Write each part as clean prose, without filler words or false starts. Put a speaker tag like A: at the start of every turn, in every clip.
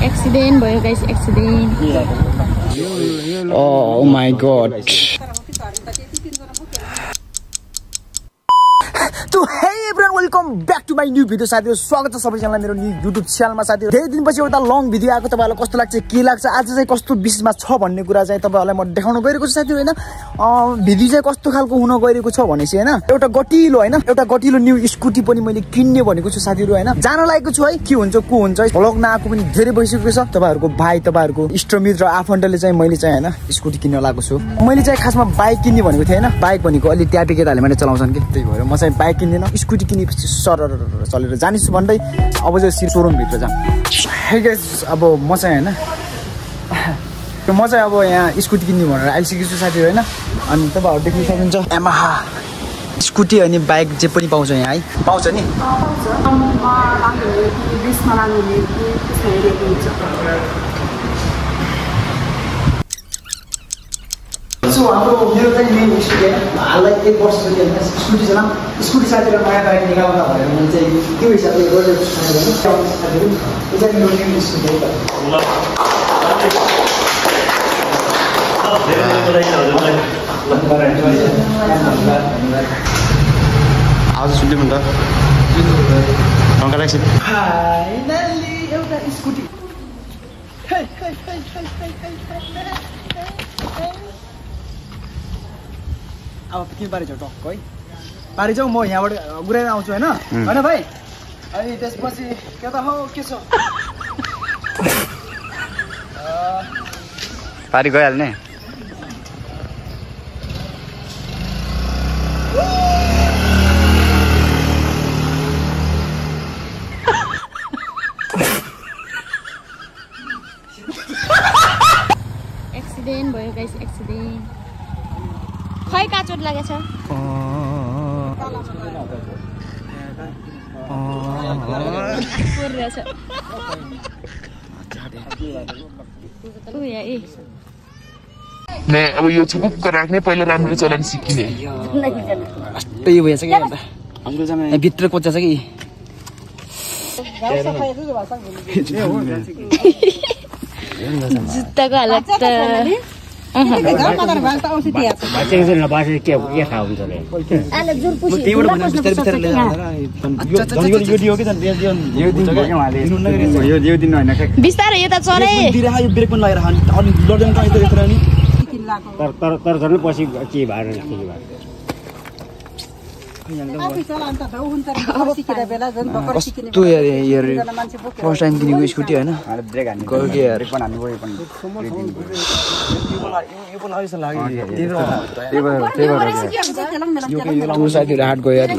A: Accident भयो guys accident
B: Oh my god. तो hey everyone welcome back to my new video साथीहरु स्वागत छ सबैजनालाई मेरो न्यू युट्युब च्यानलमा साथीहरु धेरै दिनपछि एउटा लङ भिडियो आएको तपाईहरुलाई कस्तो लाग्छ के लाग्छ आज चाहिँ कस्तो विषयमा छ भन्ने कुरा चाहिँ तपाईहरुलाई म देखाउन गइरहेको छु साथीहरु हैन भिडियो चाहिँ कस्तो खालको हुन गइरहेको छ भनेपछि हैन एउटा गटिलो न्यू स्कुटी पनि मैले किन्ने भनेको छु साथीहरु हैन जान लागेको छु है के हुन्छ को हुन्छ भ्लग नआएको पनि धेरै भइसकेको छ तपाईहरुको भाइ तपाईहरुको इष्टमित्र आफन्तले चाहिँ मैले चाहिँ हैन स्कुटी किन्न लागेको छु मैले चाहिँ खासमा बाइक किन्ने भनेको थिएँ हैन बाइक भनेको अलि ट्यापी केटाले मैले चलाउँछन् के त्यही भएर म चाहिँ बाइक किन्दिन स्कुटी किनेपछि सरर चलेर जानिछु भन्दै अब चाहिँ सोरुम भित्र जाम हे गाइस अब म चाहिँ हैन म चाहिँ अब यहाँ स्कुटी किन्ने भनेर आइसकेको छु साथीहरु हैन अनि तपाईहरु देख्न सक्नुहुन्छ यामाहा स्कुटी अनि बाइक जे पनि पाउँछ यहाँ है पाउँछ नि हाम्रो मेरो चाहिँ मेन स्कुटी हैन हाललाई 1 वर्ष जति हैन स्कुटी चलाम स्कुटी साथीहरु नयाँ बाइक निकाल्न भनेर मैले चाहिँ त्यो हिसाबले गरेको छु साथीहरु यो चाहिँ मेरो मेन स्कुटी हो आज सुन्दै मन त कङ्ग्रेचुलेसन फाइनली एउटा स्कुटी अब के पारि जाऊ टक्क है पारि जाऊ म यहाँबाट गुराएर आउँछु हैन हैन भाइ अनि त्यसपछि के त हो के छ
C: पारि गइहाल्ने
A: एक्सिडेन्ट भयो गाइस एक्सिडेन्ट खै काचोट लागेछ
D: अब यो छुपुक्क राख्ने पहिला राम्रो चलान सिकिने
B: त्यही भएछ कि भित्र कोचा छ कि
A: जुत्ताको हालत त बिस्तारै यता चले
C: तर झन् पछि के भएर
B: कस्तो यार फर्स्ट टाइम किनेको स्कुटी हैन साथीहरु हाट गयो यार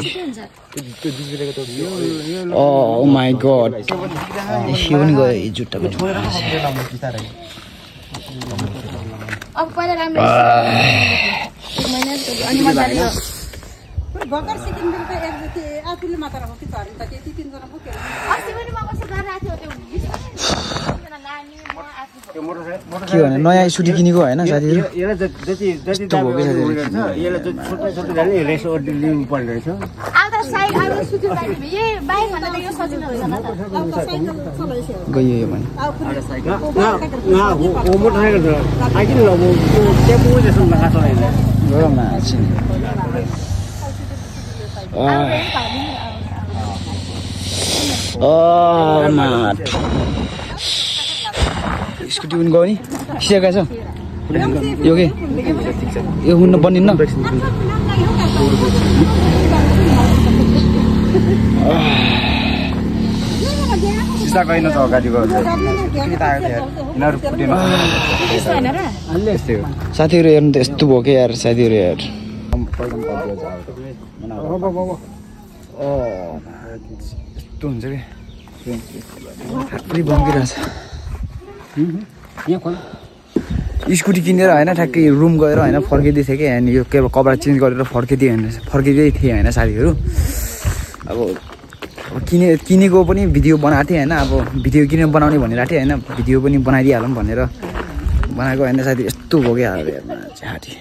B: ओ माई गॉड यो पनि गयो जुत्ता पनि
A: अब पहिला राम्रो अनि मजाले
E: भर्खर सिक्किम त एक जति आफूले मात्र हो कि झर्न त त्यति तीनजना बोकेर
A: अस्ति पनि म कसो गरिरहेको थियो त्यो
B: के भने नयाँ स्कुटी किनेको हैन साथीहरु
C: यसलाई जति यसलाई छोटो जाने रेस ओर्डर लिनु पर्ने रहेछ
A: अब त साइड अब सुति बाइक यो बाइक भन्दा त यो सजिलो हुन्छ नि
E: अब साइकल चलाइछ
B: गयो यो भने
E: अब साइकल
C: हो मोटरसाइकल छ आइकिन ल म टेम्पो जस्तो लगा चलाइन्छ
B: गयो माछी स्कुटी पनि गयो नि खिचेका छ यो के यो हुन्न बनिन्न
C: सिसा गइन त अगाडि गयो
B: साथीहरु हेर्नु त यस्तो भयो के यार साथीहरु यार यस्तो हुन्छ कि पुरै बङ्गिरहेछ स्कुटी किनेर हैन ठ्याक्कै रुम गएर हैन फर्किँदै थिएँ कि अनि यो के कपडा चेन्ज गरेर फर्किँदै थिएँ हैन साथीहरु अब किनेको पनि भिडियो बनाएको थिएँ हैन अब भिडियो किन बनाउने भनिरहेको थिएँ हैन भिडियो पनि बनाइदिइहालौँ भनेर बनाएको हैन साथी यस्तो भयो क्या हाटी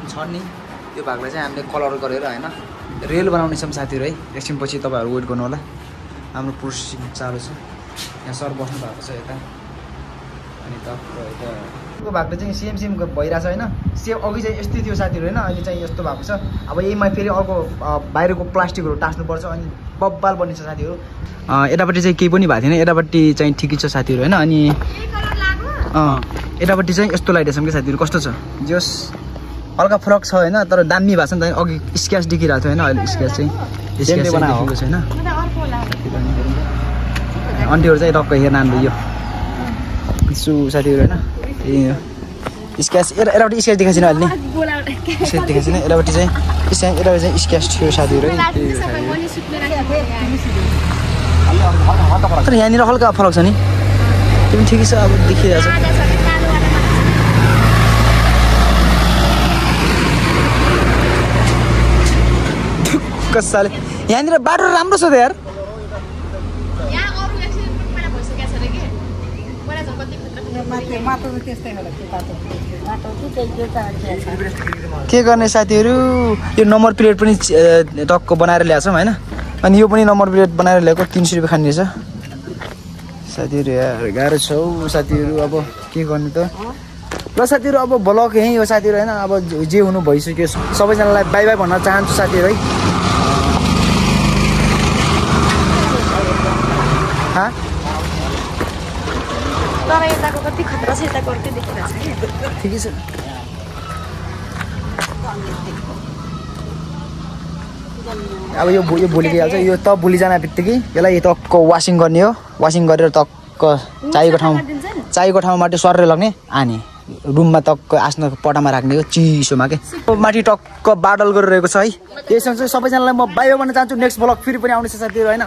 B: छ नि यो भागलाई चाहिँ हामीले कलर गरेर हैन रेल बनाउने छौं साथीहरु है एकछिन पछि तपाईहरु वेट गर्नु होला हाम्रो प्रोसेसिङ चालु छ यहाँ सर बस्नु भएको छ यता अनि यो भागले चाहिँ सेम भइराछ हैन सेम अघि चाहिँ यस्तै थियो साथीहरु हैन अहिले चाहिँ यस्तो भएको छ अब यहीमा फेरि अर्को बाहिरको प्लास्टिकहरु टास्नु पर्छ अनि बब्बाल बनिन्छ साथीहरु यतापट्टि चाहिँ केही पनि भएको थिएन यतापट्टि चाहिँ ठिकै छ साथीहरु हैन अनि यतापट्टि चाहिँ यस्तो लाइटेछौं के साथीहरु कस्तो छ जस हल्का फरक छ हैन तर दामी भएको छ नि त अघि स्केच देखिरहेको थियो हैन अहिले स्केच चाहिँ स्केच देखिएको छैन अन्तिहरु चाहिँ टक्क हेर्न आन्दै यो सु साथीहरु हैन स्केच यतापट्टि स्केच देखाएको छैन अहिले स्केच देखाएको छैन यतापट्टि चाहिँ स्केच थियो साथीहरु है तर यहाँनिर हल्का फरक छ नि त्यो पनि ठिकै छ अब देखिरहेछ कसले यहाँनिर बाटो राम्रो छ त यार के गर्ने साथीहरु यो नम्बर प्लेट पनि टक्क बनाएर ल्याछौं हैन अनि यो पनि नम्बर प्लेट बनाएर ल्याएको 300 रुपैयाँ खाने रहेछ साथीहरु यार गाह्रो छ साथीहरु अब के गर्ने त ल साथीहरु अब ब्लग यही हो साथीहरु हैन अब जे हुनु भइसक्यो सबैजनालाई बाइ बाइ भन्न चाहन्छु साथीहरु है हा
A: तर यताको कति खतरा छ यताको अर्कै देखिरहेछ के
B: ठिकै छ अब यो भोलि हाल्छ यो त भोलि जान बित्तिकै यसलाई टक्क वाशिङ गर्ने हो वाशिङ गरेर टक्क चाहिएको ठाउँमा माटि सरेर लग्ने आने रुममा टक्क आफ्नो पटामा राख्ने हो चिसोमा के माथि टक्क बाडल गरिरहेको छ है त्यससँग चाहिँ सबैजनालाई म बाइ बाइ भन्न चाहन्छु नेक्स्ट ब्लग फेरि पनि आउनेछ साथीहरु हैन